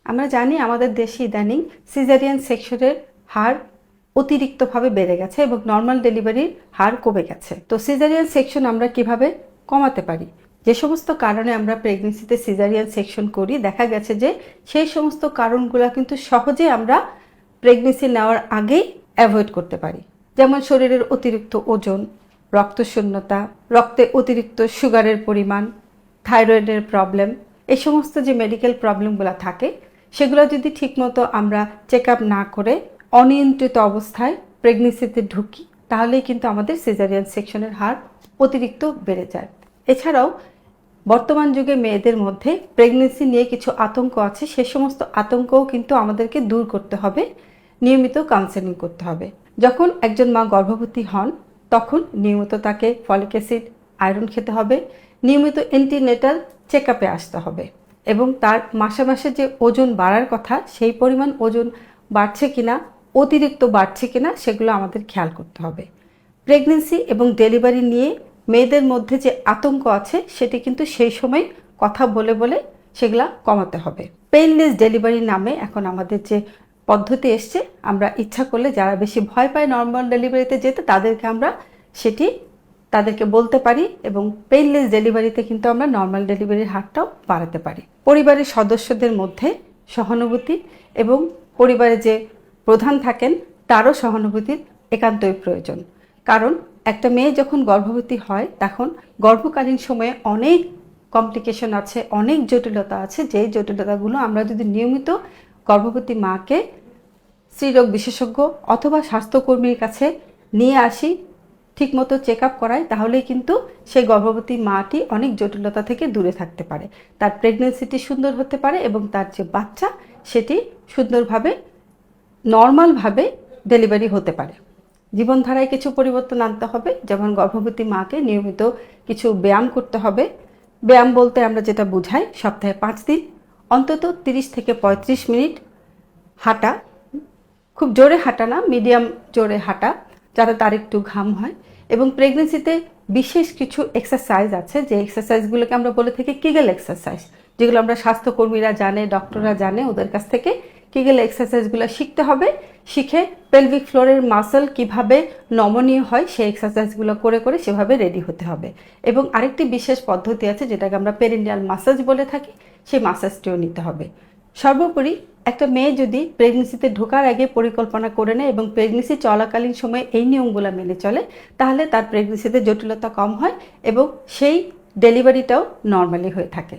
আমরা জানি আমাদের দেশে ইদানিং সিজারিয়ান সেকশনের হার অতিরিক্তভাবে বেড়ে গেছে এবং নর্মাল ডেলিভারির হার কমে গেছে। তো সিজারিয়ান সেকশন আমরা কিভাবে কমাতে পারি? যে সমস্ত কারণে আমরা প্রেগনেন্সিতে সিজারিয়ান সেকশন করি, দেখা গেছে যে সেই সমস্ত কারণগুলো কিন্তু সহজে আমরা প্রেগনেন্সি নেওয়ার আগেই অ্যাভয়েড করতে পারি। যেমন শরীরের অতিরিক্ত ওজন, রক্তশূন্যতা, রক্তে অতিরিক্ত সুগারের পরিমাণ, থাইরয়েডের প্রবলেম, এই সমস্ত যে মেডিকেল প্রবলেমগুলো থাকে সেগুলো যদি ঠিকমতো আমরা চেক আপ না করে অনিয়ন্ত্রিত অবস্থায় প্রেগনেন্সিতে ঢুকি তাহলেই কিন্তু আমাদের সিজারিয়ান সেকশনের হার অতিরিক্ত বেড়ে যায়। এছাড়াও বর্তমান যুগে মেয়েদের মধ্যে প্রেগনেন্সি নিয়ে কিছু আতঙ্ক আছে, সে সমস্ত আতঙ্কও কিন্তু আমাদেরকে দূর করতে হবে, নিয়মিত কাউন্সেলিং করতে হবে। যখন একজন মা গর্ভবতী হন তখন নিয়মিত তাকে ফলিক অ্যাসিড, আয়রন খেতে হবে, নিয়মিত অ্যান্টিনেটাল চেক আপে আসতে হবে এবং তার মাসে মাসে যে ওজন বাড়ার কথা সেই পরিমাণ ওজন বাড়ছে কিনা, অতিরিক্ত বাড়ছে কিনা সেগুলো আমাদের খেয়াল করতে হবে। প্রেগনেন্সি এবং ডেলিভারি নিয়ে মেয়েদের মধ্যে যে আতঙ্ক আছে সেটি কিন্তু সেই সময় কথা বলে বলে সেগুলা কমাতে হবে। পেইনলেস ডেলিভারি নামে এখন আমাদের যে পদ্ধতি এসছে, আমরা ইচ্ছা করলে যারা বেশি ভয় পায় নর্মাল ডেলিভারিতে যেতে তাদেরকে আমরা তাদেরকে বলতে পারি এবং পেইনলেস ডেলিভারিতে কিন্তু আমরা নর্মাল ডেলিভারির হারটাও বাড়াতে পারি। পরিবারের সদস্যদের মধ্যে সহানুভূতি এবং পরিবারে যে প্রধান থাকেন তারও সহানুভূতির একান্তই প্রয়োজন। কারণ একটা মেয়ে যখন গর্ভবতী হয় তখন গর্ভকালীন সময়ে অনেক কমপ্লিকেশন আছে, অনেক জটিলতা আছে, যেই জটিলতাগুলো আমরা যদি নিয়মিত গর্ভবতী মাকে স্ত্রীরোগ বিশেষজ্ঞ অথবা স্বাস্থ্যকর্মীর কাছে নিয়ে আসি, ঠিকমতো চেক আপ করাই, তাহলেই কিন্তু সেই গর্ভবতী মাটি অনেক জটিলতা থেকে দূরে থাকতে পারে, তার প্রেগনেন্সিটি সুন্দর হতে পারে এবং তার যে বাচ্চা সেটি সুন্দরভাবে নর্মালভাবে ডেলিভারি হতে পারে। জীবনধারায় কিছু পরিবর্তন আনতে হবে, যেমন গর্ভবতী মাকে নিয়মিত কিছু ব্যায়াম করতে হবে। ব্যায়াম বলতে আমরা যেটা বুঝাই, সপ্তাহে 5 দিন অন্তত 30 থেকে 35 মিনিট হাঁটা, খুব জোরে হাঁটা না, মিডিয়াম জোরে হাঁটা, যাতে তার একটু ঘাম হয়। এবং প্রেগনেন্সিতে বিশেষ কিছু এক্সারসাইজ আছে, যে এক্সারসাইজগুলোকে আমরা বলে থাকি কিগেল এক্সারসাইজ, যেগুলো আমরা স্বাস্থ্যকর্মীরা জানে, ডক্টররা জানে, ওদের কাছ থেকে কিগেল এক্সারসাইজগুলো শিখতে হবে। শিখে পেলভিক ফ্লোরের মাসল কিভাবে নমনীয় হয় সেই এক্সারসাইজগুলো করে করে সেভাবে রেডি হতে হবে। এবং আরেকটি বিশেষ পদ্ধতি আছে যেটাকে আমরা পেরিনিয়াল মাসাজ বলে থাকি, সেই মাসাজটিও নিতে হবে। সর্বোপরি একটা মেয়ে যদি প্রেগনেন্সিতে ঢোকার আগে পরিকল্পনা করে নেয় এবং প্রেগনেন্সি চলাকালীন সময়ে এই নিয়মগুলো মেনে চলে, তাহলে তার প্রেগনেন্সিতে জটিলতা কম হয় এবং সেই ডেলিভারিটাও নর্মালি হয়ে থাকে।